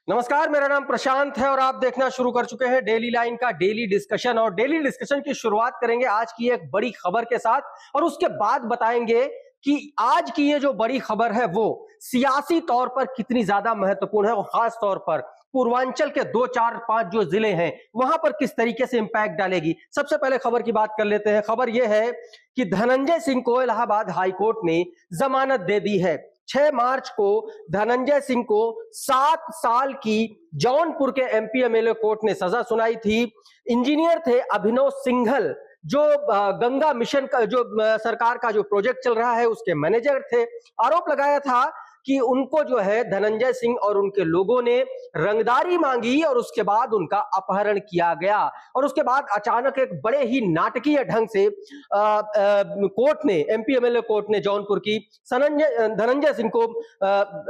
नमस्कार, मेरा नाम प्रशांत है और आप देखना शुरू कर चुके हैं डेली लाइन का डेली डिस्कशन। और डेली डिस्कशन की शुरुआत करेंगे आज की एक बड़ी खबर के साथ और उसके बाद बताएंगे कि आज की ये जो बड़ी खबर है वो सियासी तौर पर कितनी ज्यादा महत्वपूर्ण है और खास तौर पर पूर्वांचल के 2 4 5 जो जिले हैं वहां पर किस तरीके से इंपैक्ट डालेगी। सबसे पहले खबर की बात कर लेते हैं। खबर यह है कि धनंजय सिंह को इलाहाबाद हाईकोर्ट ने जमानत दे दी है। 6 मार्च को धनंजय सिंह को 7 साल की जौनपुर के एमपी एमएलए कोर्ट ने सजा सुनाई थी। इंजीनियर थे अभिनव सिंघल, जो गंगा मिशन का जो सरकार का जो प्रोजेक्ट चल रहा है उसके मैनेजर थे। आरोप लगाया था कि उनको जो है धनंजय सिंह और उनके लोगों ने रंगदारी मांगी और उसके बाद उनका अपहरण किया गया। और उसके बाद अचानक एक बड़े ही नाटकीय ढंग से कोर्ट ने, एमपी एमएलए कोर्ट ने जौनपुर की धनंजय सिंह को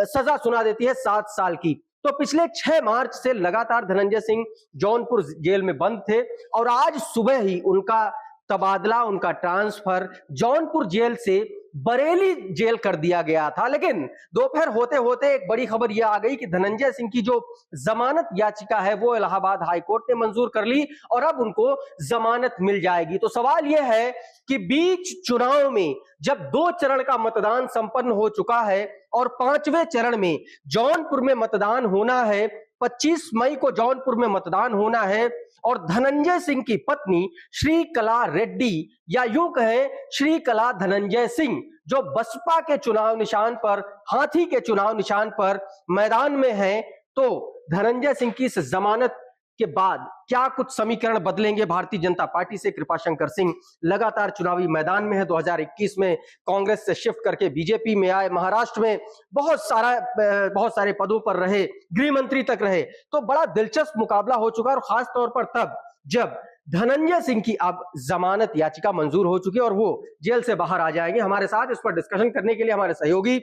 सजा सुना देती है 7 साल की। तो पिछले 6 मार्च से लगातार धनंजय सिंह जौनपुर जेल में बंद थे और आज सुबह ही उनका तबादला, उनका ट्रांसफर जौनपुर जेल से बरेली जेल कर दिया गया था। लेकिन दोपहर होते होते एक बड़ी खबर यह आ गई कि धनंजय सिंह की जो जमानत याचिका है वो इलाहाबाद हाईकोर्ट ने मंजूर कर ली और अब उनको जमानत मिल जाएगी। तो सवाल यह है कि बीच चुनाव में जब 2 चरण का मतदान संपन्न हो चुका है और 5वें चरण में जौनपुर में मतदान होना है, 25 मई को जौनपुर में मतदान होना है और धनंजय सिंह की पत्नी श्रीकला रेड्डी या यूं कहें श्रीकला धनंजय सिंह जो बसपा के चुनाव निशान पर, हाथी के चुनाव निशान पर मैदान में हैं, तो धनंजय सिंह की इस जमानत के बाद क्या कुछ समीकरण बदलेंगे भारतीय जनता पार्टी से? कृपाशंकर सिंह लगातार चुनावी मैदान में है। 2021 में कांग्रेस से शिफ्ट करके बीजेपी में आए, महाराष्ट्र में बहुत सारे पदों पर रहे, गृह मंत्री तक रहे। तो बड़ा दिलचस्प मुकाबला हो चुका है और खास तौर पर तब जब धनंजय सिंह की अब जमानत याचिका मंजूर हो चुकी है और वो जेल से बाहर आ जाएंगे। हमारे साथ इस पर डिस्कशन करने के लिए हमारे सहयोगी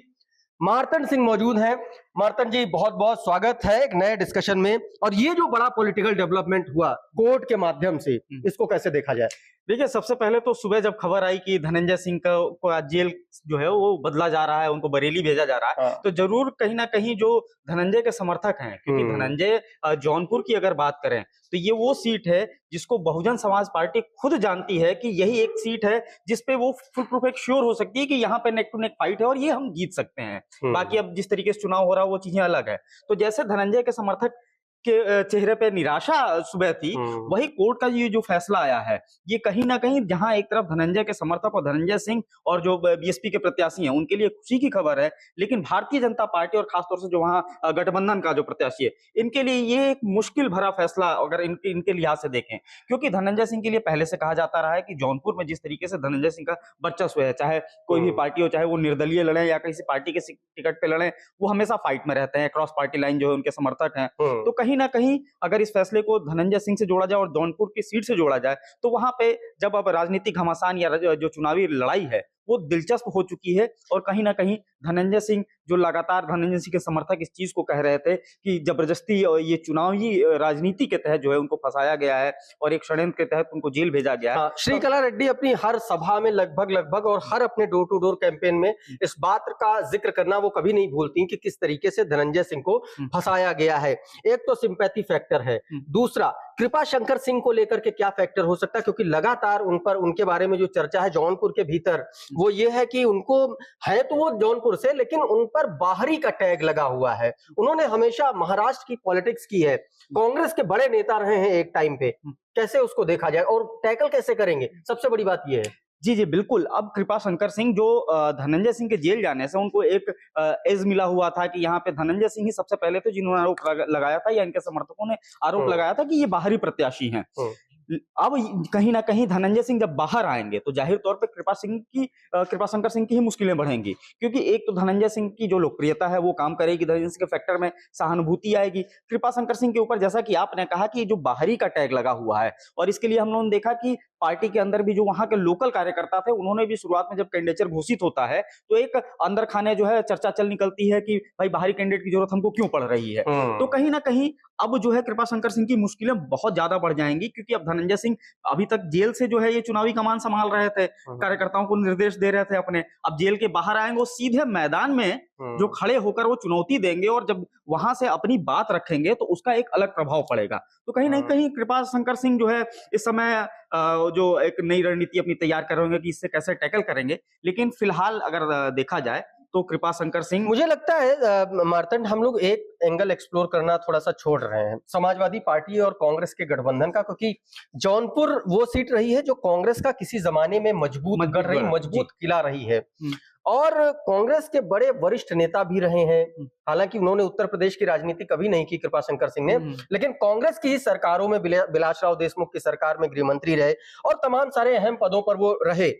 मार्तंड सिंह मौजूद हैं। मार्तंड जी, बहुत बहुत स्वागत है एक नए डिस्कशन में। और ये जो बड़ा पॉलिटिकल डेवलपमेंट हुआ कोर्ट के माध्यम से, इसको कैसे देखा जाए? देखिए, सबसे पहले तो सुबह जब खबर आई कि धनंजय सिंह को आज जेल जो है वो बदला जा रहा है, उनको बरेली भेजा जा रहा है, तो जरूर कहीं ना कहीं जो धनंजय के समर्थक हैं, क्योंकि धनंजय जौनपुर की अगर बात करें तो ये वो सीट है जिसको बहुजन समाज पार्टी खुद जानती है कि यही एक सीट है जिसपे वो फुल प्रूफ एक श्योर हो सकती है कि यहाँ पे नेक टू नेक फाइट है और ये हम जीत सकते हैं। बाकी अब जिस तरीके से चुनाव हो रहा है वो चीजें अलग है। तो जैसे धनंजय के समर्थक के चेहरे पे निराशा सुबह थी, वही कोर्ट का ये जो फैसला आया है, ये कहीं ना कहीं जहां एक तरफ धनंजय के समर्थक और धनंजय सिंह और जो बीएसपी के प्रत्याशी हैं उनके लिए खुशी की खबर है, लेकिन भारतीय जनता पार्टी और खासतौर से जो वहां गठबंधन का जो प्रत्याशी है, इनके लिए ये एक मुश्किल भरा फैसला अगर इनके लिहाज से देखें। क्योंकि धनंजय सिंह के लिए पहले से कहा जाता रहा है कि जौनपुर में जिस तरीके से धनंजय सिंह का वर्चस्व है, चाहे कोई भी पार्टी हो, चाहे वो निर्दलीय लड़े या किसी पार्टी के टिकट पे लड़े, वो हमेशा फाइट में रहते हैं, क्रॉस पार्टी लाइन जो है उनके समर्थक हैं। तो कहीं ना कहीं अगर इस फैसले को धनंजय सिंह से जोड़ा जाए और जौनपुर की सीट से जोड़ा जाए तो वहां पे जब अब राजनीतिक घमासान या जो चुनावी लड़ाई है वो दिलचस्प हो चुकी है। और कहीं ना कहीं धनंजय सिंह जो लगातार धनंजय सिंह के समर्थक इस चीज को कह रहे थे कि जबरदस्ती ये चुनावी राजनीति के तहत जो है उनको फंसाया गया है और एक षड्यंत्र के तहत उनको जेल भेजा गया है। श्रीकला रेड्डी अपनी हर सभा में लगभग और हर अपने डोर टू डोर कैंपेन में इस बात का जिक्र करना वो कभी नहीं भूलती कि किस तरीके से धनंजय सिंह को फंसाया गया है। एक तो सिंपैथी फैक्टर है, दूसरा कृपाशंकर सिंह को लेकर के क्या फैक्टर हो सकता है, क्योंकि लगातार उनके बारे में जो चर्चा है जौनपुर के भीतर वो ये है कि उनको है तो वो जौनपुर से, लेकिन उन पर बाहरी का टैग लगा हुआ है। उन्होंने हमेशा महाराष्ट्र की पॉलिटिक्स की है, कांग्रेस के बड़े नेता रहे हैं एक टाइम पे। कैसे उसको देखा जाए और टैकल कैसे करेंगे, सबसे बड़ी बात ये है। जी जी बिल्कुल। अब कृपाशंकर सिंह जो धनंजय सिंह के जेल जाने से उनको एक एज मिला हुआ था कि यहाँ पे धनंजय सिंह ही सबसे पहले थे जिन्होंने आरोप लगाया था या इनके समर्थकों ने आरोप लगाया था कि ये बाहरी प्रत्याशी हैं। अब कहीं ना कहीं धनंजय सिंह जब बाहर आएंगे तो जाहिर तौर पे कृपाशंकर सिंह की ही मुश्किलें बढ़ेंगी, क्योंकि एक तो धनंजय सिंह की जो लोकप्रियता है वो काम करेगी, धनंजय सिंह के फैक्टर में सहानुभूति आएगी। कृपाशंकर सिंह के ऊपर जैसा कि आपने कहा कि जो बाहरी का टैग लगा हुआ है, और इसके लिए हम लोगों ने देखा कि पार्टी के अंदर भी जो वहां के लोकल कार्यकर्ता थे उन्होंने भी शुरुआत में जब कैंडिडेचर घोषित होता है तो एक अंदर खाने जो है चर्चा चल निकलती है कि भाई बाहरी कैंडिडेट की जरूरत हमको क्यों पड़ रही है। तो कहीं ना कहीं अब जो है कृपाशंकर सिंह की मुश्किलें बहुत ज्यादा बढ़ जाएंगी, क्योंकि अब धनंजय सिंह अभी तक जेल से जो है ये चुनावी कमान संभाल रहे थे, कार्यकर्ताओं को निर्देश दे रहे थे अपने, अब जेल के बाहर आएंगे, वो सीधे मैदान में जो खड़े होकर वो चुनौती देंगे और जब वहां से अपनी बात रखेंगे तो उसका एक अलग प्रभाव पड़ेगा। तो कहीं ना कहीं कृपा शंकर सिंह जो है इस समय जो एक नई रणनीति अपनी तैयार कर रहे होंगे कि इससे कैसे टैकल करेंगे, लेकिन फिलहाल अगर देखा जाए तो कृपा शंकर सिंह, मुझे लगता है मार्तंड, हम लोग एक एंगल एक्सप्लोर करना थोड़ा सा छोड़ रहे हैं समाजवादी पार्टी और कांग्रेस के गठबंधन का, क्योंकि जौनपुर वो सीट रही है जो कांग्रेस का किसी जमाने में मजबूत किला रही है और कांग्रेस के बड़े वरिष्ठ नेता भी रहे हैं। हालांकि उन्होंने उत्तर प्रदेश की राजनीति कभी नहीं की कृपा शंकर सिंह ने, लेकिन कांग्रेस की ही सरकारों में बिलासराव देशमुख की सरकार में गृहमंत्री रहे और तमाम सारे अहम पदों पर वो रहे।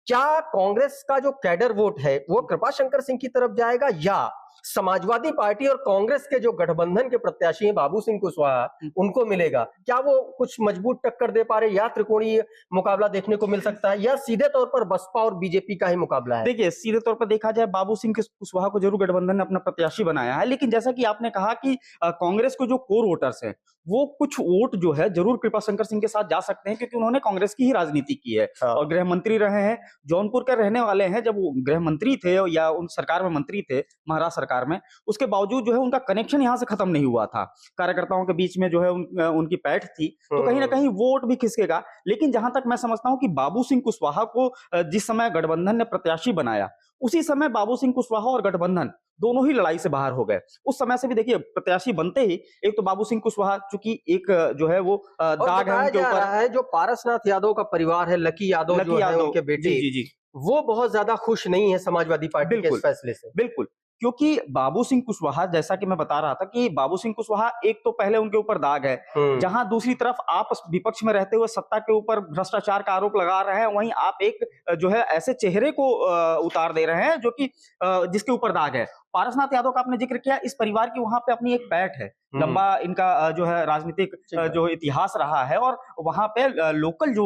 क्या कांग्रेस का जो कैडर वोट है वो कृपा शंकर सिंह की तरफ जाएगा या समाजवादी पार्टी और कांग्रेस के जो गठबंधन के प्रत्याशी हैं बाबू सिंह कुशवाहा उनको मिलेगा? क्या वो कुछ मजबूत टक्कर दे पा रहे या त्रिकोणीय मुकाबला देखने को मिल सकता है या सीधे तौर पर बसपा और बीजेपी का ही मुकाबला है? देखिए, सीधे तौर पर देखा जाए बाबू सिंह कुशवाहा को जरूर गठबंधन ने अपना प्रत्याशी बनाया है, लेकिन जैसा कि आपने कहा कि कांग्रेस को जो कोर वोटर्स हैं वो कुछ वोट जो है जरूर कृपा शंकर सिंह के साथ जा सकते हैं, क्योंकि उन्होंने कांग्रेस की ही राजनीति की है और गृह मंत्री रहे हैं, जौनपुर के रहने वाले हैं। जब वो गृह मंत्री थे या उन सरकार में मंत्री थे, महाराष्ट्र सरकार में, उसके बावजूद जो है उनका कनेक्शन यहाँ से खत्म नहीं हुआ था, कार्यकर्ताओं के बीच में जो है उनकी पैठ थी, तो कहीं ना कहीं वोट भी खिसकेगा। लेकिन जहां तक मैं समझता हूं कि बाबू सिंह कुशवाहा को जिस समय गठबंधन ने प्रत्याशी बनाया, उसी समय बाबू सिंह कुशवाहा और गठबंधन दोनों ही लड़ाई से बाहर हो गए। उस समय से भी देखिए, प्रत्याशी बनते ही एक तो बाबू सिंह कुशवाहा, चूंकि एक जो है वो दाग है उनके ऊपर है, जो पारसनाथ यादव का परिवार है, लकी यादव जो है उनके बेटे, जी, वो बहुत ज्यादा खुश नहीं है समाजवादी पार्टी के इस फैसले से। बिल्कुल, क्योंकि बाबू सिंह कुशवाहा, जैसा कि मैं बता रहा था कि बाबू सिंह कुशवाहा एक तो पहले उनके ऊपर दाग है, जहां दूसरी तरफ आप विपक्ष में रहते हुए सत्ता के ऊपर भ्रष्टाचार का आरोप लगा रहे हैं, वहीं आप एक जो है ऐसे चेहरे को उतार दे रहे हैं जो कि जिसके ऊपर दाग है। पारसनाथ यादव का आपने जिक्र किया, इस परिवार की वहां पे अपनी एक पैठ है, लंबा इनका जो है राजनीतिक जो इतिहास रहा है और वहां पे लोकल जो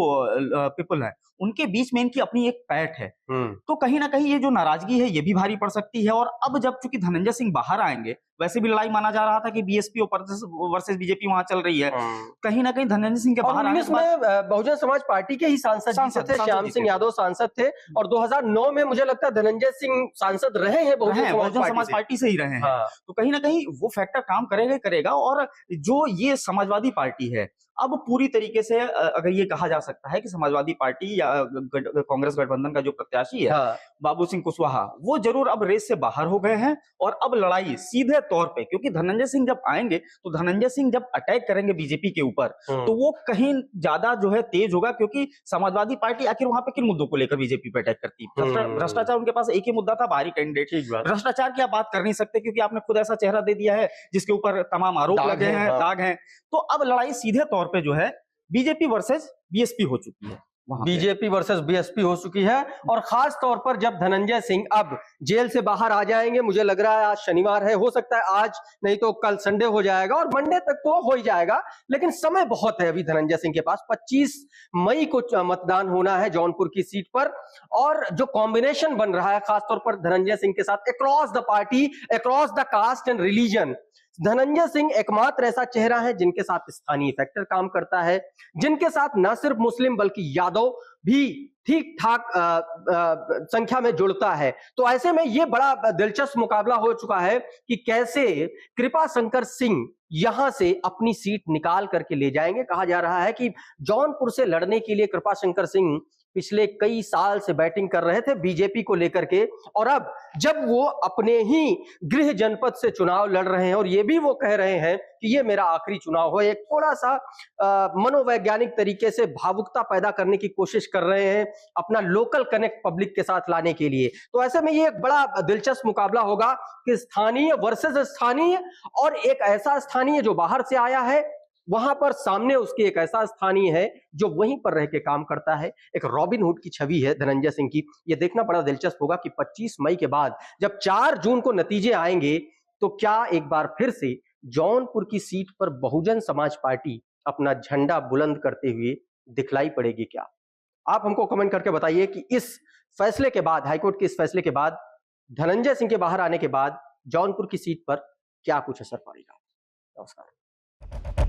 पीपल है उनके बीच में इनकी अपनी एक पैठ है। तो कहीं ना कहीं ये जो नाराजगी है ये भी भारी पड़ सकती है। और अब जब चूंकि धनंजय सिंह बाहर आएंगे, वैसे भी लड़ाई माना जा रहा था कि बीएसपी वर्सेस बीजेपी वहां चल रही है, कहीं ना कहीं धनंजय सिंह के बाहर आने में बहुजन समाज पार्टी के ही सांसद थे, श्याम सिंह यादव सांसद थे और 2009 में मुझे लगता है धनंजय सिंह सांसद रहे हैं बहुजन समाज पार्टी से ही रहे हैं। तो कहीं ना कहीं वो फैक्टर काम करेगा। और जो ये समाजवादी पार्टी है, अब पूरी तरीके से अगर ये कहा जा सकता है कि समाजवादी पार्टी या कांग्रेस गठबंधन का जो प्रत्याशी है बाबू सिंह कुशवाहा, वो जरूर अब रेस से बाहर हो गए हैं और अब लड़ाई सीधे तौर पे, क्योंकि धनंजय सिंह जब आएंगे तो धनंजय सिंह जब अटैक करेंगे बीजेपी के ऊपर तो वो कहीं ज्यादा जो है तेज होगा, क्योंकि समाजवादी पार्टी आखिर वहां पे किन मुद्दों को लेकर बीजेपी पे अटैक करती है? भ्रष्टाचार उनके पास एक ही मुद्दा था, बाहरी कैंडिडेट। भ्रष्टाचार की आप बात कर नहीं सकते क्योंकि आपने खुद ऐसा चेहरा दे दिया है जिसके ऊपर तमाम आरोप लगे हैं, दाग हैं। तो अब लड़ाई सीधे तौर पे जो है बीजेपी वर्सेस बीएसपी हो चुकी है, बीजेपी वर्सेस बीएसपी हो चुकी है। और खास तौर पर जब धनंजय सिंह अब जेल से बाहर आ जाएंगे, मुझे लग रहा है आज शनिवार है, हो सकता है आज नहीं तो कल संडे हो जाएगा और मंडे तक तो हो ही जाएगा, लेकिन समय बहुत है अभी धनंजय सिंह के पास। 25 मई को मतदान होना है जौनपुर की सीट पर और जो कॉम्बिनेशन बन रहा है खासतौर पर धनंजय सिंह के साथ across the party, across the caste and religion, Dhananjay Singh एकमात्र ऐसा चेहरा है जिनके साथ स्थानीय फैक्टर काम करता है, जिनके साथ न सिर्फ मुस्लिम बल्कि यादव भी ठीक ठाक संख्या में जुड़ता है। तो ऐसे में ये बड़ा दिलचस्प मुकाबला हो चुका है कि कैसे कृपा शंकर सिंह यहां से अपनी सीट निकाल करके ले जाएंगे। कहा जा रहा है कि जौनपुर से लड़ने के लिए कृपा शंकर सिंह पिछले कई साल से बैटिंग कर रहे थे बीजेपी को लेकर के, और अब जब वो अपने ही गृह जनपद से चुनाव लड़ रहे हैं और ये भी वो कह रहे हैं कि ये मेरा आखिरी चुनाव हो, एक थोड़ा सा मनोवैज्ञानिक तरीके से भावुकता पैदा करने की कोशिश कर रहे हैं अपना लोकल कनेक्ट पब्लिक के साथ लाने के लिए। तो ऐसे में ये एक बड़ा दिलचस्प मुकाबला होगा कि स्थानीय वर्सेस स्थानीय, और एक ऐसा स्थानीय जो बाहर से आया है वहां पर सामने उसके एक ऐसा स्थानीय है जो वहीं पर रह के काम करता है। एक रॉबिन हुड की छवि है धनंजय सिंह की। यह देखना बड़ा दिलचस्प होगा कि 25 मई के बाद जब 4 जून को नतीजे आएंगे तो क्या एक बार फिर से जौनपुर की सीट पर बहुजन समाज पार्टी अपना झंडा बुलंद करते हुए दिखलाई पड़ेगी क्या? आप हमको कमेंट करके बताइए कि इस फैसले के बाद, हाईकोर्ट के इस फैसले के बाद, धनंजय सिंह के बाहर आने के बाद जौनपुर की सीट पर क्या कुछ असर पड़ेगा। नमस्कार।